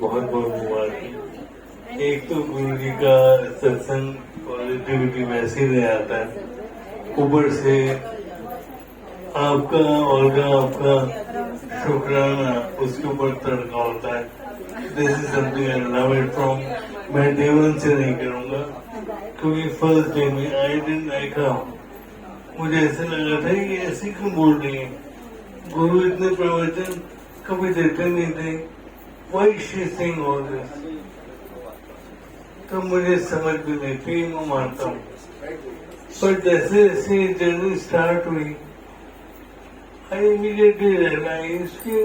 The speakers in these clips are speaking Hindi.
बहुत बहुत मुबारक। एक तो गुरु जी का सत्संग पॉजिटिविटी वैसे ही नहीं आता है, ऊपर से आपका और आपका शुक्राना उसके ऊपर तड़का होता है। This is something I love it from. मैं डे वन से नहीं करूँगा क्योंकि फर्स्ट डे में आई डिडंट लाइक हाउ मुझे ऐसे लगा था कि ऐसे क्यों बोल रही है, गुरु इतने प्रवचन कभी देते नहीं थे, why she saying all this. तो मुझे समझ भी नहीं थी, मैं मानता हूँ। पर जैसे जैसे जर्नी स्टार्ट हुई आई इमीडिएटली रियलाइज कि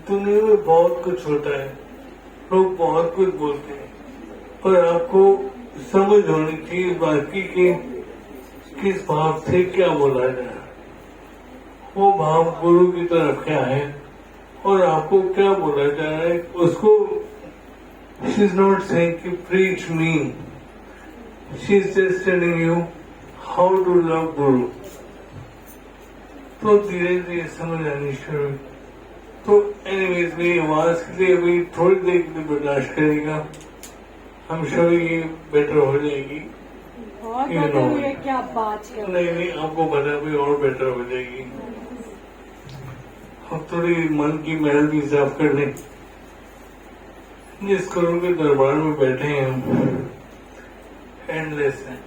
दुनिया में बहुत कुछ होता है, लोग बहुत कुछ बोलते हैं, पर आपको समझ होनी चाहिए बाकी की किस भाव से क्या बोला जाए, वो भाव गुरु की तरफ क्या है और आपको क्या बोला जा रहा है उसको। शी इज नॉट सेइंग कि preach me, she is just telling you how to love guru. तो धीरे धीरे समझ आनी शुरू हुई। तो एनीवेज मेरी आवाज के लिए अभी थोड़ी देर के लिए बर्दाश्त करेगा, हम श्योर ये बेटर हो जाएगी। बहुत बेटर हुई है क्या बात कर? नहीं आपको पता भी और बेटर हो जाएगी। हम थोड़ी मन की महल भी साफ कर लें। जिस गुरु के दरबार में बैठे हैं हम एंडलेस है।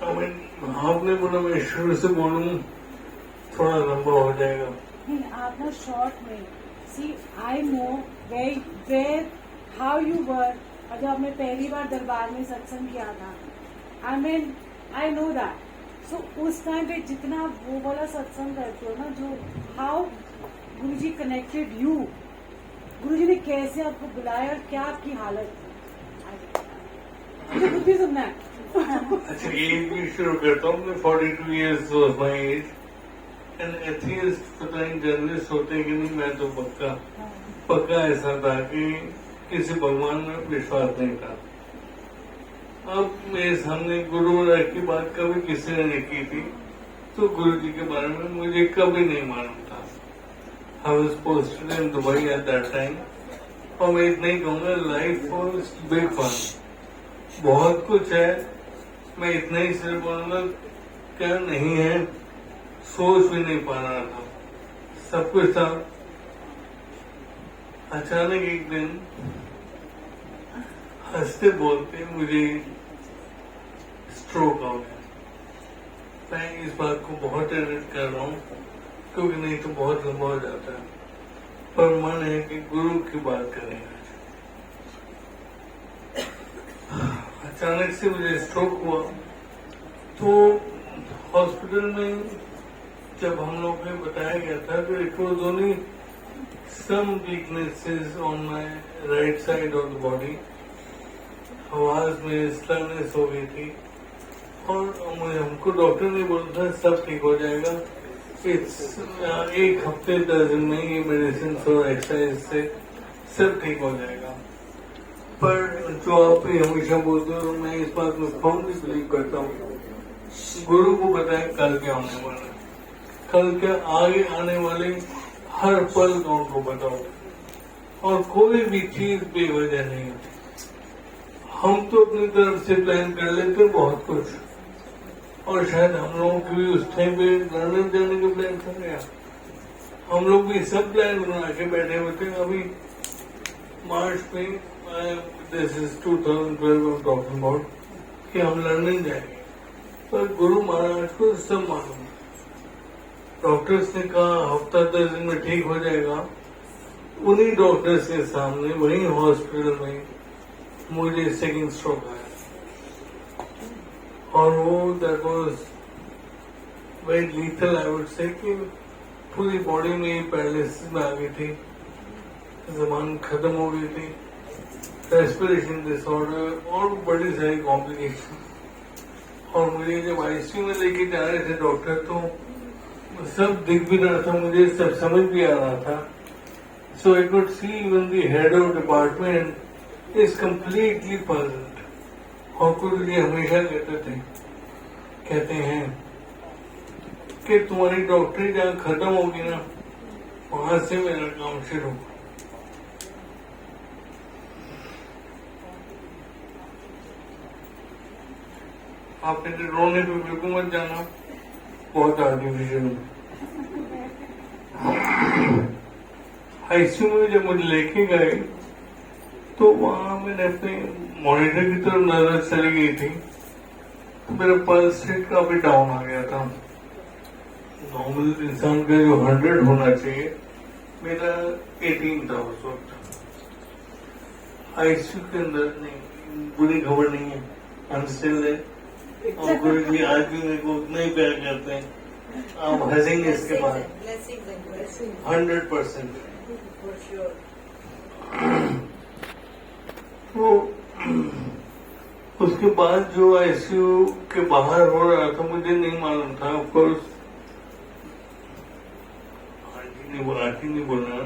आपने बोला मैं शुरू से बोलूं थोड़ा लंबा हो जाएगा। नहीं आप ना शॉर्ट में see I know where how you were. और जब आपने पहली बार दरबार में सत्संग किया था, आई नो दैट। सो उस टाइम पे जितना वो वाला सत्संग करते हो ना, जो हाउ गुरुजी कनेक्टेड यू, गुरुजी ने कैसे आपको बुलाया और क्या आपकी हालत थी, खुद भी सुनना है। अच्छा एज भी शुरू करता हूँ। 42 years was my age and atheist पता नहीं जर्नलिस्ट होते कि नहीं, मैं तो पक्का ऐसा था कि किसी भगवान में विश्वास नहीं था। अब मेरे सामने गुरु महाराज की बात कभी किसी ने नहीं की थी, तो गुरु जी के बारे में मुझे कभी नहीं मालूम था। I was posted in Dubai at that time, और मैं इतना ही कहूँगा लाइफ was big fun, बहुत कुछ है। मैं इतना ही सिर्फ बोलूँगा क्या नहीं है, सोच भी नहीं पा रहा था, सब कुछ था। अचानक एक दिन हंसते बोलते मुझे स्ट्रोक आ गया। मैं इस बात को बहुत एडिट कर रहा हूँ क्योंकि नहीं तो बहुत लंबा हो जाता है, पर मन है कि गुरु की बात करें। अचानक से मुझे स्ट्रोक हुआ तो हॉस्पिटल में जब हम लोग ने बताया गया था कि it was only some weaknesses on my right side of the body, आवाज में स्लरनेस हो गई थी और हमको डॉक्टर ने बोला था सब ठीक हो जाएगा, एक हफ्ते 10 दिन में ये मेडिसिन और एक्सरसाइज से सब ठीक हो जाएगा। पर जो आप हमेशा बोलते हो, मैं इस बात में फर्मली बिलीव करता हूँ, गुरु को बताया कल क्या होने वाला है, कल क्या आगे आने वाले हर पल का उनको बताओ, और कोई भी चीज बेवजह नहीं होती। हम तो अपनी तरफ से प्लान कर लेते बहुत कुछ, और शायद हम लोगों की भी उस टाइम पे लंदन जाने का प्लान था गया, हम लोग भी सब प्लान बना के बैठे हुए थे। अभी मार्च में दिस इज 2012 टॉकिंग अबाउट कि हम लंदन जाएंगे, पर गुरु महाराज को सब मालूम। डॉक्टर्स ने कहा हफ्ता 10 दिन में ठीक हो जाएगा, उन्हीं डॉक्टर्स के सामने वहीं हॉस्पिटल में मुझे सेकंड स्ट्रोक आया, और वो that was very lethal I would say कि पूरी बॉडी में पैरालिसिस में आ गई थी, जबान खत्म हो गई थी, रेस्पिरेशन डिसऑर्डर और बड़ी सारी कॉम्प्लिकेशन। और मुझे जब आईसीयू में लेके जा रहे थे डॉक्टर, तो सब दिख भी रहा था, मुझे सब समझ भी आ रहा था। So I could see even the head of department is completely puzzled. और गुरु जी हमेशा कहते हैं कि तुम्हारी डॉक्टरी जहाँ खत्म होगी ना, वहां से मेरा काम शुरू। आप मेरे रोने पे बिल्कुल मत जाना, बहुत आर्टिफिशियल। आईसीयू में जब मुझे लेके गए तो वहां मैंने अपने मॉनिटर की तरफ नजर चली गई थी, तो मेरा पल्स रेट काफी डाउन आ गया था। नॉर्मल इंसान का जो 100 होना चाहिए, मेरा 18 था उस वक्त। आईसीयू के अंदर नहीं, बुरी खबर नहीं है, अनस्टिल है, और गुरु जी आज भी मेरे को उतना ही प्यार करते हैं। आप हंसेंगे इसके बाद 100%। तो उसके बाद जो आईसीयू के बाहर हो रहा था मुझे नहीं मालूम था। ऑफकोर्स आंटी नहीं बोलना,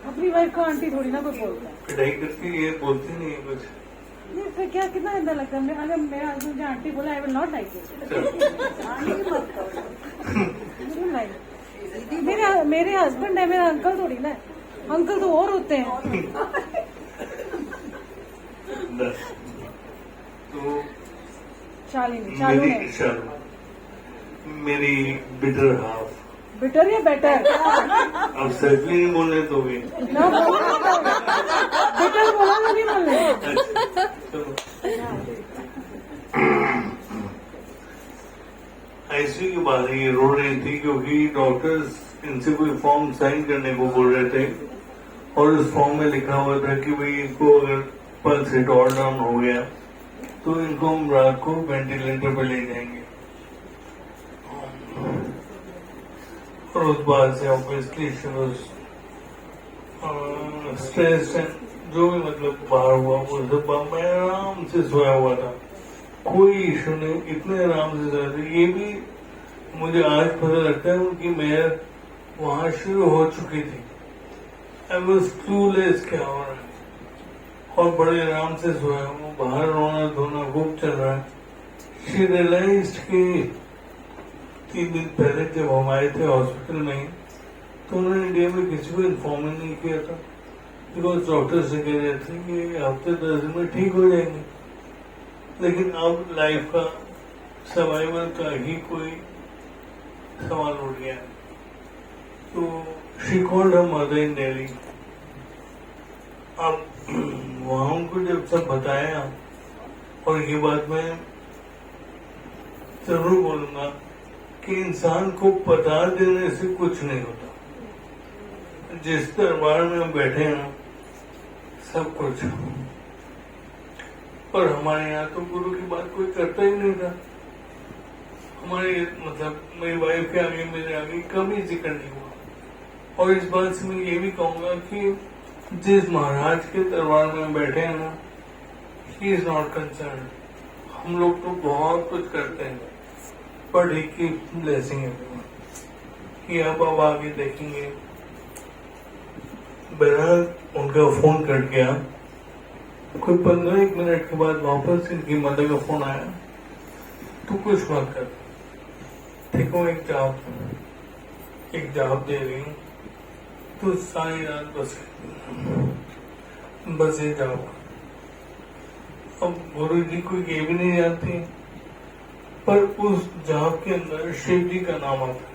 अपनी वाइफ को आंटी थोड़ी ना कोई बोलता है। पिटाई करती है, बोलती नहीं है कुछ। ये फिर क्या कितना गंदा लगता है। अगर मेरा हस्बैंड मुझे आंटी बोला, I will not like it. मेरे हस्बैंड है, मेरा अंकल थोड़ी ना। अंकल तो और होते हैं। तो शालिनी मेरी बिटर हाफ, बिटर या बेटर? अब सच भी नहीं बोलने तो भी ना बिटर बोला ना, नहीं बोलने। आईसीयू के बाद ये रो रही थी क्योंकि डॉक्टर्स इनसे कोई फॉर्म साइन करने को बोल रहे थे, और उस फॉर्म में लिखा हुआ था कि भाई इनको अगर पल्स रेट और डाउन हो गया तो इनको हम रात को वेंटिलेटर पर ले जाएंगे। और उस बात से ऑब्वियसली स्ट्रेस जो भी मतलब बाहर हुआ वो सब मैं आराम से सोया हुआ था, कोई इशू नहीं, इतने आराम से सोया था। ये भी मुझे आज पता लगता है कि मैं वहां शुरू हो चुकी थी। आई वॉज क्लूलेस क्या हो रहा है, और बड़े आराम से सोया हूँ। बाहर रोना धोना खूब चल रहा है। शी रियलाइज्ड कि 3 दिन पहले जब हम आए थे हॉस्पिटल में, तो उन्होंने इंडिया में किसी को इन्फॉर्म नहीं किया था, बिकॉज डॉक्टर से कह रहे थे कि हफ्ते 10 दिन में ठीक हो जाएंगे। लेकिन अब लाइफ का सर्वाइवल का ही कोई सवाल उठ गया। तो she called her mother in Delhi. अब वहां उनको जब सब बताया, और ये बात मैं जरूर बोलूंगा कि इंसान को बता देने से कुछ नहीं होता। जिस दरबार में हम बैठे हैं सब कुछ, पर हमारे यहाँ तो गुरु की बात कोई करता ही नहीं था। हमारे मतलब मेरी वाइफ के आगे मेरे आगे कभी जिक्र नहीं हुआ। और इस बात से मैं ये भी कहूंगा कि जिस महाराज के दरबार में हम बैठे हैं ना, ही इज नॉट कंसर्न। हम लोग तो बहुत कुछ करते हैं, बट ही की ब्लेसिंग है कि अब आगे देखेंगे। बहरहाल उनका फोन कट गया। कोई 15 मिनट के बाद वापस इनकी मदर का फोन आया, तो कुछ मत कर, ठीक हो, एक जॉब दे रही हूँ, तो सारी रात बस ये जॉब। अब गुरु जी को ये भी नहीं जानती, पर उस जॉब के अंदर शिव जी का नाम आता,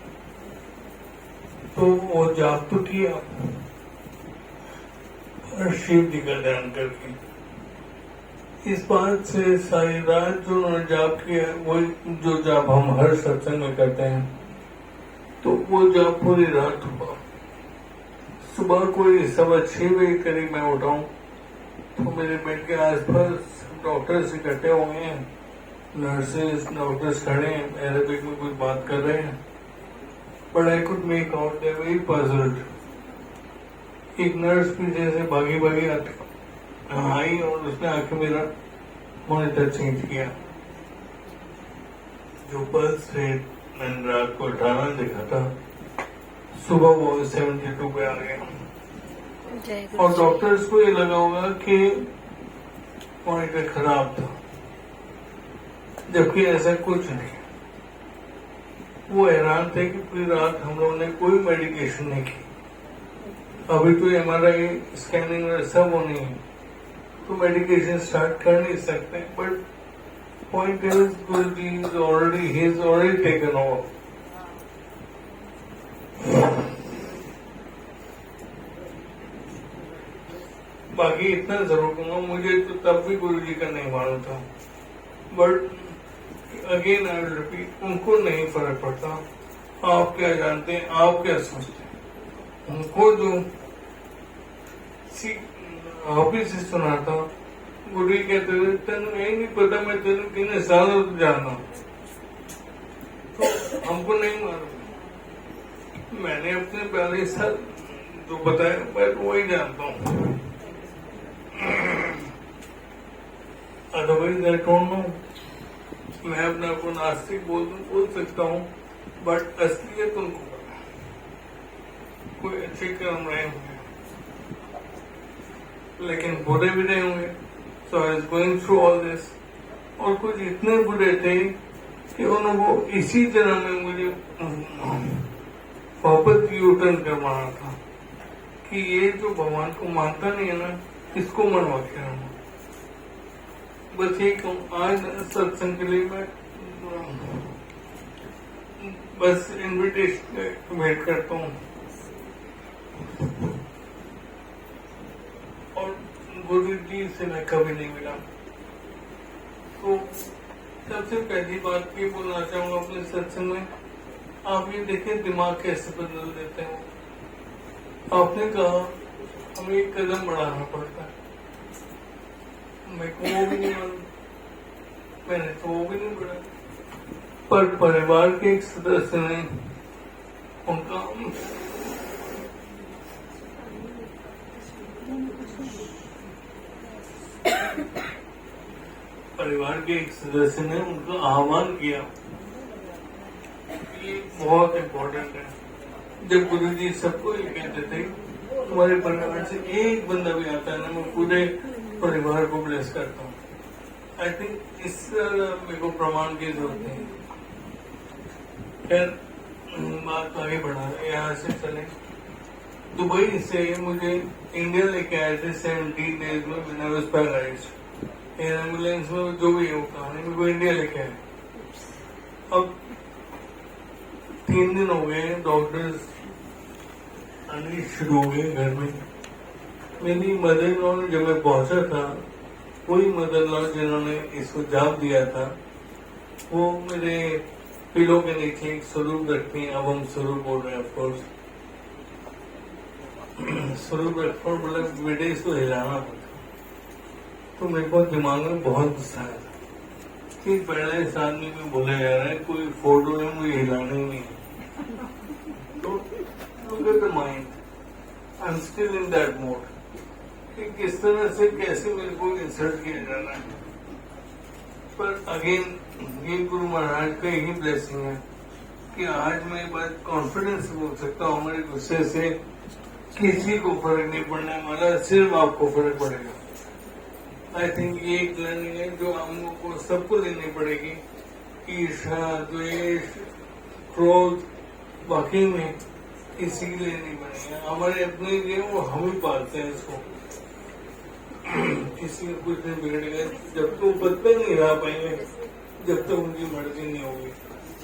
तो वो जॉब तो किया, और शिव जी का ध्यान करके। इस बात से सारी रात जो उन्होंने जॉब किया, वो जो जॉब हम हर सत्संग में करते हैं, तो वो जॉब पूरी रात हुआ। सुबह कोई 6:15 बजे करीब मैं उठाऊं, तो मेरे बेड के आसपास डॉक्टर्स इकट्ठे हुए हैं, नर्सेस डॉक्टर्स खड़े हैं, अरेबिक में कुछ बात कर रहे हैं, but I could make out they very puzzled. एक नर्स पीछे से भागी भागी आई, और उसने आके मेरा मॉनिटर चेंज किया। जो पल्स रेट मैंने रात को 18 देखा था, सुबह वो 72 पे आ गया। और डॉक्टर्स को ये लगा होगा कि मॉनिटर खराब था, जबकि ऐसा कुछ नहीं। वो हैरान थे कि पूरी रात हम लोगों ने कोई मेडिकेशन नहीं की। अभी तो MRI स्कैनिंग सब होनी है, तो मेडिकेशन स्टार्ट कर नहीं सकते, but Point is, Guruji he's already taken off. बाकी इतना जरूर कहूँगा, मुझे तो तब भी गुरुजी का नहीं मालूम था, but again I will repeat, उनको नहीं फर्क पड़ता आप क्या जानते हैं, आप क्या सोचते हैं। उनको जो ऑफिस से सुना था, गुरुजी कहते थे तेन यही नहीं पता मैं तेन कितने साल जाना, तो हमको नहीं मालूम। मैंने अपने पहले साल जो बताया मैं वही जानता हूँ, अदरवाइज आई डोंट नो। मैं अपने आपको नास्तिक बोल सकता हूँ, बट असलियत उनको पता है। कोई अच्छे कर्म रहे होंगे लेकिन बुरे भी रहे होंगे, so I was going through all this. और कुछ इतने बुरे थे कि उनको इसी जन्म में मुझे वापस यूटर्न करवाना था कि ये जो भगवान को मानता नहीं है ना, इसको मनवा के रहूंगा। बस ये कहूँ, आज सत्संग के लिए मैं बस इनविटेशन वेट करता हूँ, और गुरु जी से मैं कभी नहीं मिला। तो सबसे पहली बात ये बोलना चाहूंगा अपने सत्संग में, आप ये देखें दिमाग कैसे बदल देते हैं। आपने कहा हमें एक कदम बढ़ाना पड़ता है, मेरे को वो भी नहीं मालूम, मैंने तो वो भी नहीं बढ़ाया, पर परिवार के एक सदस्य ने उनका परिवार के एक सदस्य ने उनका आह्वान किया। ये बहुत इम्पोर्टेंट है। जब गुरु जी सबको ये कहते थे तुम्हारे परिवार से एक बंदा भी आता है ना, मैं पूरे परिवार को ब्लेस करता हूँ। आई थिंक इस मेरे को प्रमाण की जरूरत नहीं। खैर बात आगे बढ़ा, यहाँ से चले। दुबई से मुझे इंडिया लेके आए थे 17 डेज में, मैंने वाज पैरालाइज्ड। एयर एम्बुलेंस में जो भी होता है, मेरे को इंडिया लेके आए। अब 3 दिन हो गए, डॉक्टर्स आने शुरू हो गए घर में। मेरी मदर इन लॉ ने, जब मैं पहुंचा था, वही मदर इन लॉ जिन्होंने इसको जाप दिया था, वो मेरे पिलो के नीचे एक स्वरूप रखती हैं। अब हम स्वरूप बोल रहे हैं, ऑफकोर्स स्वरूप रखो, मतलब बेटे इसको हिलाना पड़ता। तो मेरे को दिमाग में बहुत गुस्सा आया था कि पहले इस आदमी में बोला जा रहा है कोई फोटो है, मुझे हिलाना ही नहीं है। तो look at the mind, I'm still in that mode कि किस तरह से कैसे मेरे को इंसल्ट किया जाना है। पर अगेन ये गुरु महाराज का यही ब्लेसिंग है कि आज मैं बात कॉन्फिडेंस से बोल सकता हूँ। हमारे गुस्से से किसी को फर्क नहीं पड़ने वाला, सिर्फ आपको फर्क पड़ेगा। आई थिंक ये एक लर्निंग है जो हम लोग को सबको लेनी पड़ेगी। ईर्ष्या, द्वेष, क्रोध वाकई में किसी के लिए नहीं बनेगा, हमारे अपने लिए, वो हम ही पालते हैं इसको। किसी का कुछ नहीं बिगड़ेगा जब तक वो बदतर नहीं रह पाएंगे, जब तक उनकी मर्जी नहीं होगी।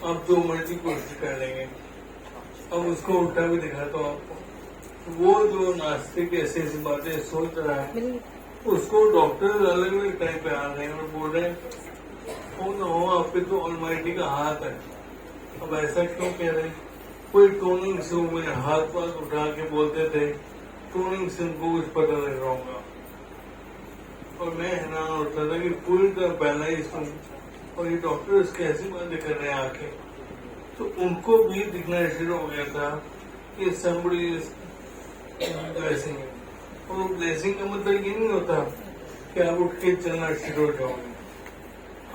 आप जो मर्जी कोशिश कर लेंगे। अब उसको उल्टा भी दिखाता हूँ आपको। वो जो नास्तिक ऐसी ऐसी बातें सोच रहा है, उसको डॉक्टर अलग अलग टाइम पे आ रहे हैं और बोल रहे हैं हो ना हो, आप पे तो ऑलमाइटी का हाथ है। अब ऐसा क्यों कह रहे हैं? कोई टोनिंग से मेरे हाथ पास उठा के बोलते थे, टोनिंग से उनको कुछ पता नहीं रहूंगा। और मैं हैरान होता था कि पूरी तरह पैरालाइज हूँ, और ये डॉक्टर्स कैसी बातें कर रहे हैं आके। तो उनको भी दिखना शुरू हो गया था कि somebody is blessing है। और ब्लेसिंग का मतलब ये नहीं होता कि आप उठ के चलना शुरू हो जाओगे।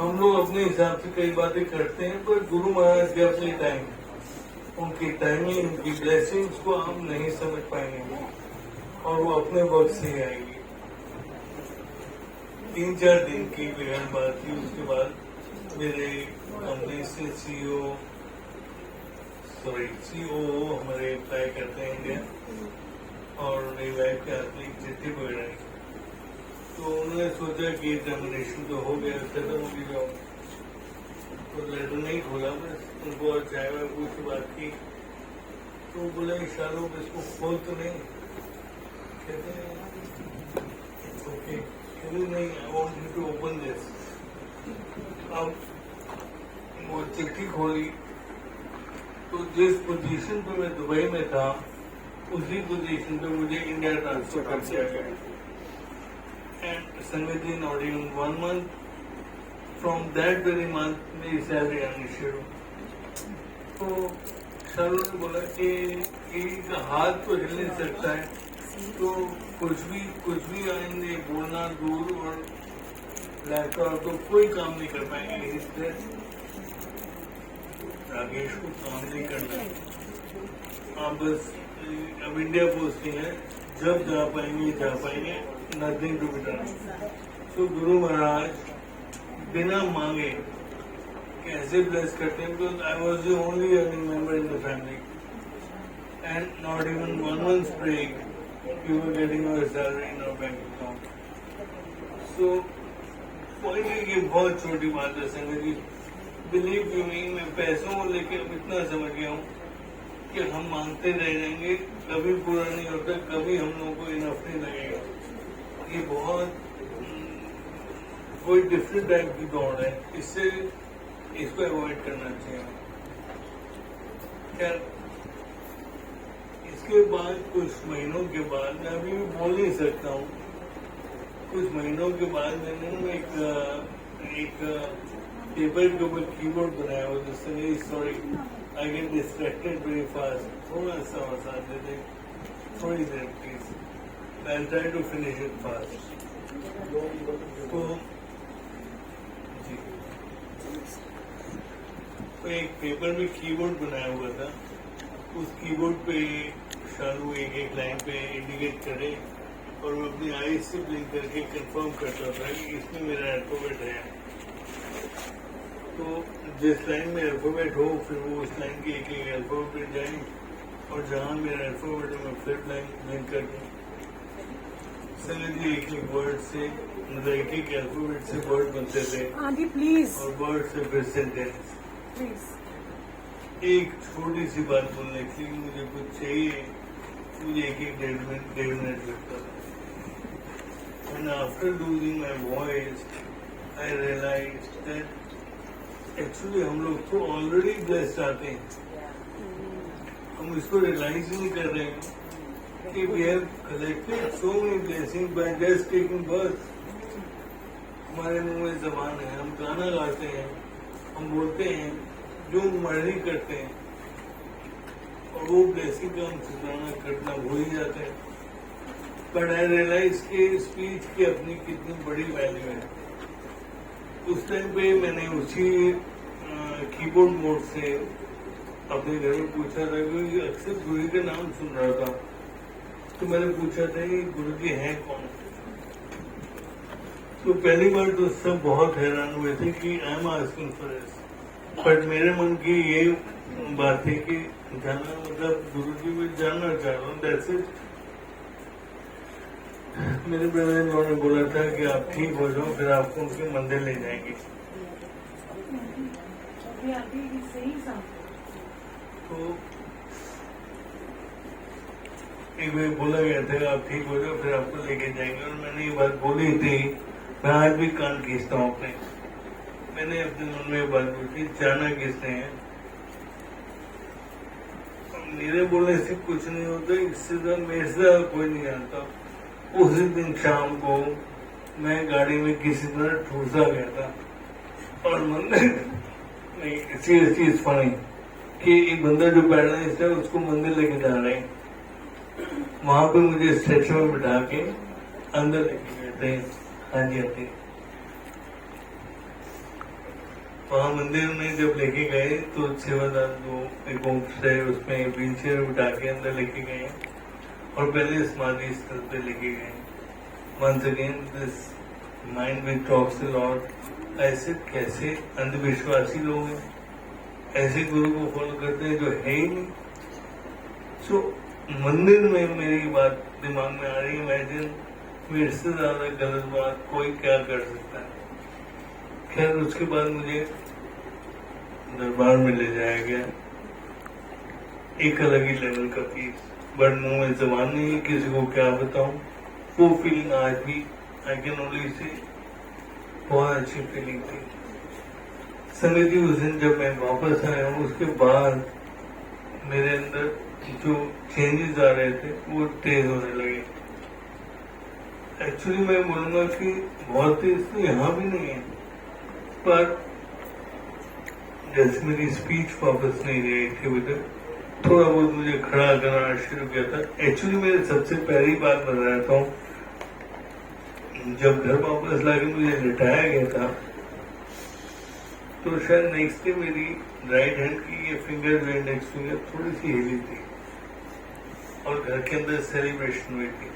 हम लोग अपने हिसाब से कई बातें करते हैं, पर गुरु महाराज के अपनी टाइम, उनकी टाइमिंग, उनकी ब्लेसिंग्स को हम नहीं समझ पाएंगे, और वो अपने वक्त से ही आएगी। 3-4 दिन की बेहद बात थी। उसके बाद मेरे कंपनी से सीईओ हमारे अप्लाई करते हैं इंडिया, और मेरी वाइफ के हाथ में एक चिट्ठी पकड़ाई। तो उन्होंने सोचा कि टर्मिनेशन तो हो गया, खत्म हो गया, तो लेटर नहीं खोला, बस उनको और चाय वाय पूछ बात की। तो बोला शाहरुख इसको खोल तो नहीं, कहते हैं ओके, कहते नहीं I want you to open this. अब वो चिट्ठी खोली तो जिस पोजीशन पे मैं दुबई में था उसी पोजीशन पे मुझे इंडिया ट्रांसफर कर दिया गया। एंड संगत जी, not even 1 month, from that very month मेरी सैलरी आनी शुरू। तो शाहरुख ने बोला कि इनका हाथ तो हिल नहीं सकता है, तो कुछ भी आएंगे बोलना दूर और लैपटॉप तो कोई काम नहीं कर पाएंगे। इसलिए राकेश को काम नहीं करना, आप बस अब इंडिया पोस्टिंग है, जब जा पाएंगे, नथिंग टू बी डन। तो गुरु महाराज बिना मांगे कैसे ब्लेस करते हैं, because I was the only earning member in the family and not even 1 month's break you were getting your salary in our bank account. So point है कि बहुत छोटी बात है संगत जी, बिलीव यू मी, मैं पैसों को लेके अब इतना समझ गया हूँ कि हम मांगते रह जाएंगे, कभी पूरा नहीं होता, कभी हम लोगों को इनफ नहीं लगेगा। ये बहुत कोई डिफरेंट टाइप की दौड़ है, इससे इसको अवॉइड करना चाहिए। खैर इसके बाद कुछ महीनों के बाद, मैं अभी भी बोल नहीं सकता हूँ, कुछ महीनों के बाद मैंने एक पेपर के ऊपर कीबोर्ड बनाया हुआ, जिससे मेरी sorry I get distracted very fast. थोड़ा सा और साथ देते, थोड़ी देर please, I try to finish it fast. तो जी, तो एक पेपर में कीबोर्ड बनाया हुआ था, उस कीबोर्ड पे शाहरुख एक लाइन पे इंडिकेट करे और वो अपनी आईज से ब्लिंक करके कंफर्म करता था कि इसमें मेरा अल्फाबेट है। तो जिस लाइन में अल्फाबेट हो फिर वो उस लाइन की एक अल्फाबेट जाए और जहाँ मेरा अल्फाबेट है मैं फिर लाइन ब्लिंक कर दूँ। एक वर्ड से मतलब एक अल्फाबेट से वर्ड बनते थे आदि प्लीज, और वर्ड से फिर सेंटेंस। प्लीज एक छोटी सी बात बोलने के लिए मुझे कुछ चाहिए, मुझे एक डेढ़ मिनट लगता था। And after losing my voice, I realized that actually हम लोग तो already blessed आते हैं, हम इसको realize ही नहीं कर रहे हैं कि we have collected so many blessings by just taking birth। हमारे मुंह में जबान है, हम गाना गाते हैं, हम बोलते हैं, जो मर्जी करते हैं, और वो ब्लेसिंग का हम शुक्राना करना भूल ही जाते हैं। बट आई रियलाइज कि स्पीच की अपनी कितनी बड़ी वैल्यू है। उस टाइम पे मैंने उसी कीबोर्ड मोड से अपने घर में पूछा था, क्योंकि अक्सर गुरु का नाम सुन रहा था, तो मैंने पूछा था कि गुरु जी हैं कौन। तो पहली बार तो सब बहुत हैरान हुए थे कि I am asking for this, but मेरे मन की ये बात है कि जाना मतलब गुरु जी में जानना चाह रहा हूँ, दैट्स इट। मेरे ब्रदर ने बोला था कि आप ठीक हो जाओ फिर आपको उनके मंदिर ले जाएंगे। तो एक बार बोला गया था आप ठीक हो जाओ फिर आपको लेके जाएंगे, और मैंने ये बात बोली थी। मैं आज भी कान खींचता हूँ अपने, मैंने अपने मन में ये बात पूछी, जाना किसने है। मेरे बोलने से कुछ नहीं होता, इससे मेरे से कोई नहीं जानता। उसी दिन शाम को मैं गाड़ी में किसी तरह ठूसा गया था और मंदिर नहीं, चीज फनी कि एक बंदा जो पैरालाइज्ड है उसको मंदिर लेके जा रहे हैं। वहां पे मुझे स्ट्रेचर में बिठा के अंदर लेके गए थे। हाँ जी, हाँ जी। वहाँ मंदिर में जब लेके गए तो सेवादार जो एक बॉक्स है उसमें व्हील चेयर बिठा के अंदर लेके गए और पहले समाधि स्थल पे लेके गए। Once again this mind which talks a lot. ऐसे कैसे अंधविश्वासी लोग हैं, ऐसे गुरु को फॉलो करते हैं जो है ही नहीं। सो मंदिर में मेरी बात दिमाग में आ रही है, इमेजिन मेरे से ज्यादा गलत बात कोई क्या कर सकता है। खैर उसके बाद मुझे दरबार में ले जाया गया, एक अलग ही लेवल का पीस, बट मुंह में जबान नहीं है, किसी को क्या बताऊं। वो फीलिंग आज भी आई कैन ओनली से बहुत अच्छी फीलिंग थी। संगत जी, उस दिन जब मैं वापस आया हूँ उसके बाद मेरे अंदर जो चेंजेस आ रहे थे वो तेज होने लगे। एक्चुअली मैं बोलूंगा कि बहुत तेज तो यहाँ भी नहीं है, पर जैसे मेरी स्पीच वापस नहीं रही थी अभी तक, थोड़ा बहुत मुझे खड़ा करना शुरू किया था। एक्चुअली मेरे सबसे पहली बात बताता हूँ, जब घर वापस लाके मुझे लिटाया गया था तो शायद नेक्स्ट डे मेरी राइट हैंड की ये फिंगर जो इंडेक्स फिंगर थोड़ी सी हिली थी और घर के अंदर सेलिब्रेशन हुई थी।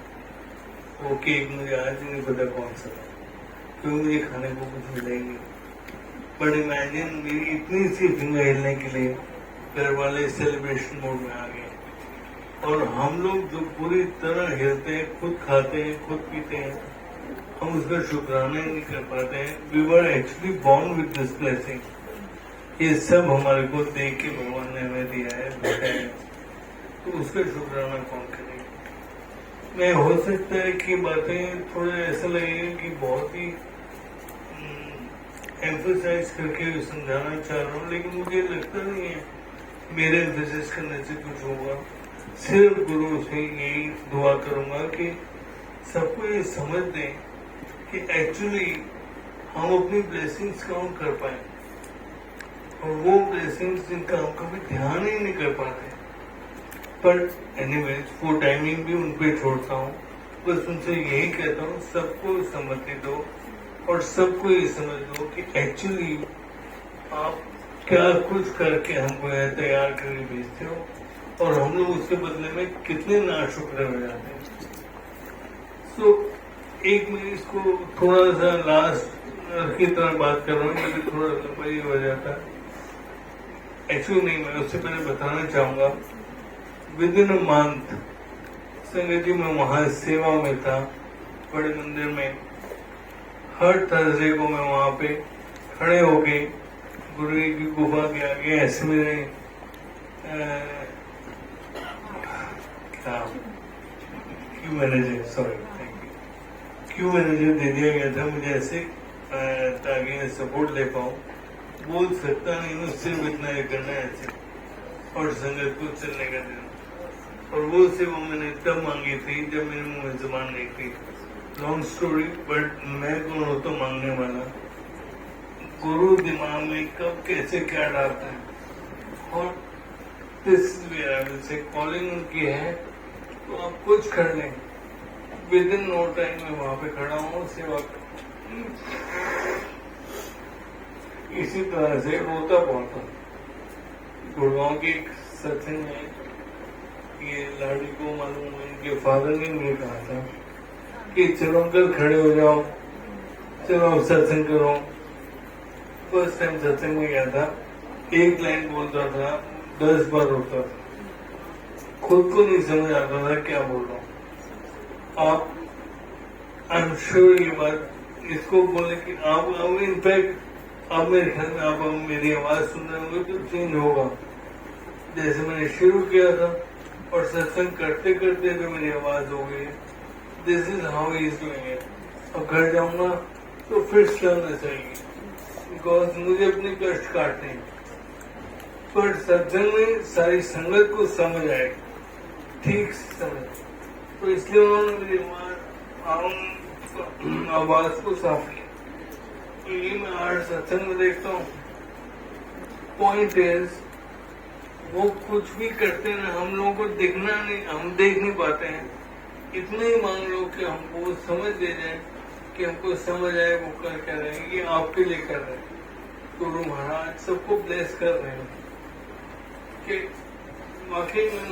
वो केक मुझे आज नहीं पता कौन सा था, क्योंकि मुझे खाने को कुछ मिला ही नहीं। बट इमेजिन, मेरी इतनी सी फिंगर हिलने के लिए घर वाले सेलिब्रेशन मोड में आ गए, और हम लोग जो पूरी तरह हिलते हैं, खुद खाते हैं, खुद पीते हैं, हम उसका शुक्राना ही नहीं कर पाते हैं। We were actually born with this blessing. ये सब हमारे को देख के भगवान ने हमें दिया है, भेजा है, तो उसका शुक्राना कौन करेगा। मैं हो सकता है कि बातें थोड़ा ऐसा लगेगा कि बहुत ही एम्फोसाइज करके समझाना चाह रहा हूँ, लेकिन मुझे लगता नहीं है मेरे एम्फोसाइज करने से कुछ होगा। सिर्फ गुरु से यही दुआ करूंगा कि सबको ये समझ दें कि एक्चुअली हम अपनी ब्लेसिंग्स काउंट कर पाए, और वो ब्लेसिंग्स जिनका हम कभी ध्यान ही नहीं कर पाते। पर एनीवेज, वो टाइमिंग भी उन पे छोड़ता हूँ। बस उनसे यही कहता हूँ, सबको सम्मति दो और सबको ये समझ दो कि एक्चुअली आप क्या कुछ करके हमको यहाँ तैयार करके भेजते हो, और हम लोग उसके बदले में कितने नाशुक्र हो जाते हैं। एक मैं इसको थोड़ा सा लास्ट की तरह बात कर रहा हूँ, क्योंकि थोड़ा लंबा ही हो जाता है। एक्चुअली नहीं, मैं उससे पहले बताना चाहूंगा, विद इन अ मंथ संगत जी मैं वहां सेवा में था, बड़े मंदिर में। हर थर्सडे को मैं वहां पे खड़े होके गुरु जी की गुफा के आगे ऐसे मेरे क्यू मैनेजर, सॉरी, क्यों मैनेजर दे दिया गया था मुझे ऐसे, ताकि मैं सपोर्ट ले पाऊँ। बोल सकता नहीं हूँ, सिर्फ इतना ये करना है ऐसे, और संगत को चलने का देना। और वो सेवा मैंने तब मांगी थी जब मेरे मुंह में जुबान नहीं थी। लॉन्ग स्टोरी, बट मैं कौन होता मांगने वाला। गुरु दिमाग में कब कैसे क्या डालता है, और दिस से कॉलिंग उनकी है, तो आप कुछ कर लें। विद इन नो टाइम मैं वहां पे खड़ा हूँ सेवा। इसी तरह से रोता बहुत था। गुड़गांव के एक सत्संग में ये लाड़ी को मालूम है, इनके फादर ने मुझे कहा था कि चलो अंकल खड़े हो जाओ, चलो अब सत्संग करो। फर्स्ट टाइम सत्संग में गया था, एक लाइन बोलता था, 10 बार रोता था, खुद को नहीं समझ आता था क्या बोल रहा हूँ। आप आई एम श्योर ये बात इसको बोले कि आप इनफैक्ट आप मेरे ख्याल में आप मेरी आवाज सुन रहे होंगे तो चेंज होगा। जैसे मैंने शुरू किया था और सत्संग करते करते जो मेरी आवाज हो गई, this is how he is doing it. अब घर जाऊंगा तो फिर चलना चाहिए, बिकॉज मुझे अपने कष्ट काटने हैं। पर सत्संग में सारी संगत को समझ आए, ठीक समझ, तो इसलिए उन्होंने मेरी आवाज को साफ किया। तो ये मैं आज सत्संग में देखता हूँ। पॉइंट इज, वो कुछ भी करते ना, हम लोगों को दिखना नहीं, हम देख नहीं पाते हैं। इतना ही मांग लो कि हमको समझ दे जाए, कि हमको समझ आए वो कर क्या रहे हैं, ये आपके लिए कर रहे हैं। गुरु महाराज सबको ब्लेस कर रहे हैं कि वाकई में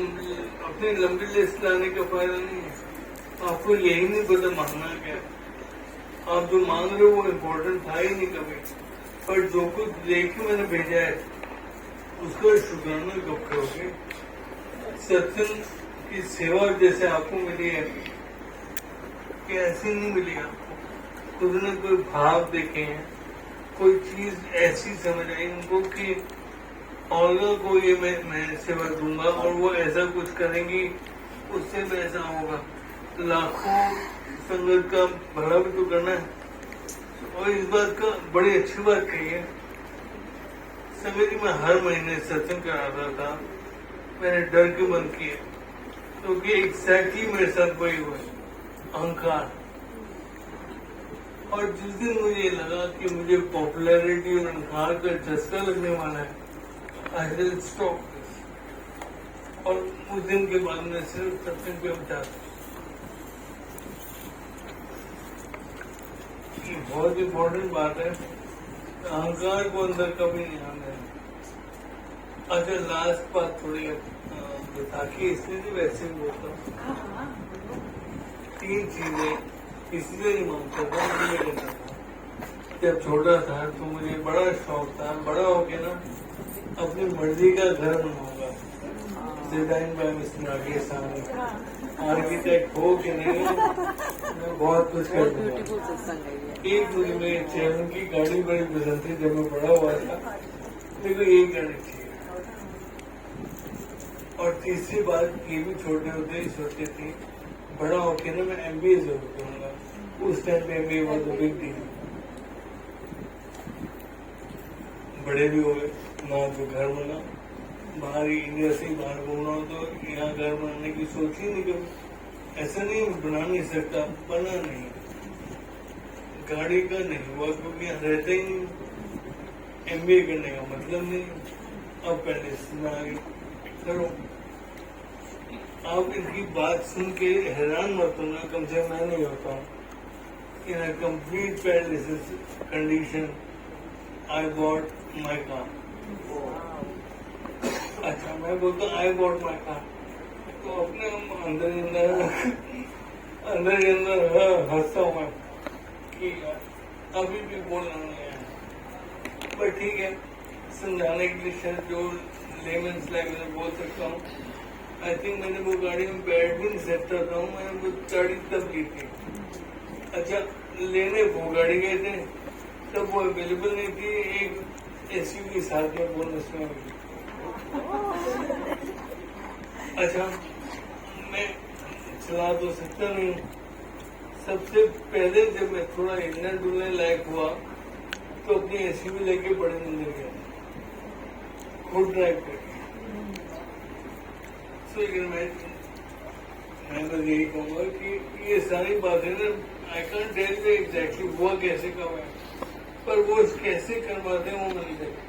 अपनी लंबी लिस्ट लाने का फायदा नहीं है। आपको यही नहीं पता मांगना क्या, आप जो मांग रहे हो वो इम्पोर्टेंट था ही नहीं कभी। पर जो कुछ लेके मैंने भेजा है उसका शुक्राना कब करोगे। सत्संग की सेवा जैसे आपको मिली है कि ऐसी नहीं मिली आपको। खुद ने कोई भाव देखे हैं, कोई चीज ऐसी समझ आई उनको कि औरंगा को ये मैं सेवा दूंगा और वो ऐसा कुछ करेंगी, उससे भी ऐसा होगा। लाखों संगत का भला भी तो करना है। और इस बात का बड़ी अच्छी बात कही है, संगत जी मैं हर महीने सत्संग कराता था, मैंने डर के बंद किए, क्योंकि एग्जैक्टली मेरे साथ वही हुआ, अहंकार। और जिस दिन मुझे लगा कि मुझे पॉपुलैरिटी और अहंकार का झटका लगने वाला है, आई विल स्टॉप दिस। और उस दिन के बाद मैं सिर्फ सत्संग पे उठा। ये बहुत इम्पोर्टेंट बात है, अहंकार को अंदर कभी नहीं आना है। अच्छा, लास्ट बात थोड़ी ताकि इसलिए भी वैसे भी बोलता हूँ। 3 चीजें किसी नहीं मानता था, मुझे करना था। जब छोटा था तो मुझे बड़ा शौक था, बड़ा हो गया ना अपनी मर्जी का घर बनाऊंगा, डिजाइन बाय मिस्टर आगे सामने, आर्किटेक्ट हो कि नहीं मैं बहुत कुछ कर दूंगा। एक मुझे मेरे चेयरमैन की गाड़ी बड़ी पसंद थी जब मैं बड़ा हुआ था, देखो एक गाड़ी थी। और तीसरी बात, ये भी छोटे होते ही सोचती थी बड़ा होके ना मैं MBA जरूर करूंगा। उस टाइम पे MBA बहुत बिग डील। बड़े भी हो गए ना, तो घर बना, बाहर ही इंडिया से ही बाहर घूमना हो तो यहाँ घर बनाने की सोच ही नहीं कभी। ऐसा नहीं बना नहीं सकता, बना नहीं, गाड़ी का नहीं हुआ क्योंकि यहाँ रहते ही नहीं। MBA करने का मतलब नहीं। अब पहले सुना आगे करो। आप इनकी बात सुन के हैरान मत होना, कम से कम मैं नहीं होता हूँ। In a complete paralysis condition I bought my car. अच्छा, मैं बोलता हूँ आई बॉट माई कार, तो अपने अंदर ही अंदर हंसता हूँ मैं कि अभी भी बोलना नहीं है। पर ठीक है, समझाने के लिए शायद जो लेमन्स लैंग्वेज में बोल सकता हूँ। आई थिंक मैंने वो गाड़ी में बैठ भी नहीं सकता था, मैंने वो गाड़ी तब ली थी। अच्छा, लेने वो गाड़ी गए थे तब वो अवेलेबल नहीं थी, एक SUV साथ में बोनस में हुई। अच्छा, मैं चला तो सकता नहीं। सबसे पहले जब मैं थोड़ा हिलने डुलने लायक हुआ तो अपनी SUV लेके बड़े मंदिर गया, खुद ड्राइव करके। मैं बस यही कहूँगा कि ये सारी बातें ना I can tell you exactly हुआ कैसे कब है, पर वो कैसे करवाते हैं वो मैंने देखा।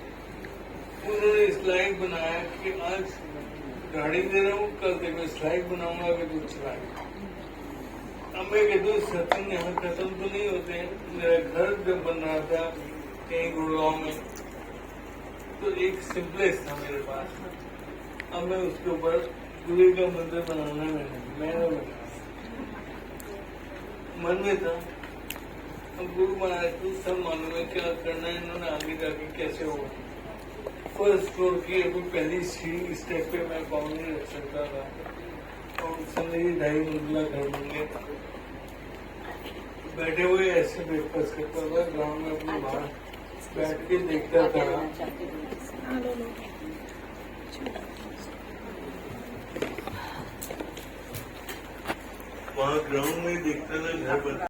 उन्होंने स्लाइड बनाया कि आज गाड़ी दे रहा हूँ, कल देखो स्लाइड बनाऊंगा कि कुछ चलाएगा। अब मैं कहता हूँ सत्संग यहाँ खत्म तो नहीं होते हैं। मेरा घर जब बन रहा था कहीं गुड़गांव में, तो एक सिंपलेक्स था मेरे पास। अब मैं उसके ऊपर गुरु का मंदिर बनाना मैंने बनाया, मन में था। अब गुरु महाराज को सब मालूम है क्या करना है, इन्होंने आगे जाके कैसे होगा। फर्स्ट फ्लोर की अभी पहली सीढ़ी स्टेप पे मैं पाँव नहीं रख सकता था, और उस समय 2.5 मंजिला घर बन गया था। बैठे हुए ऐसे ब्रेकफास्ट करता था ग्राउंड में, अपने बाहर बैठ के देखता था। वहाँ ग्राउंड में देखता था घर पर।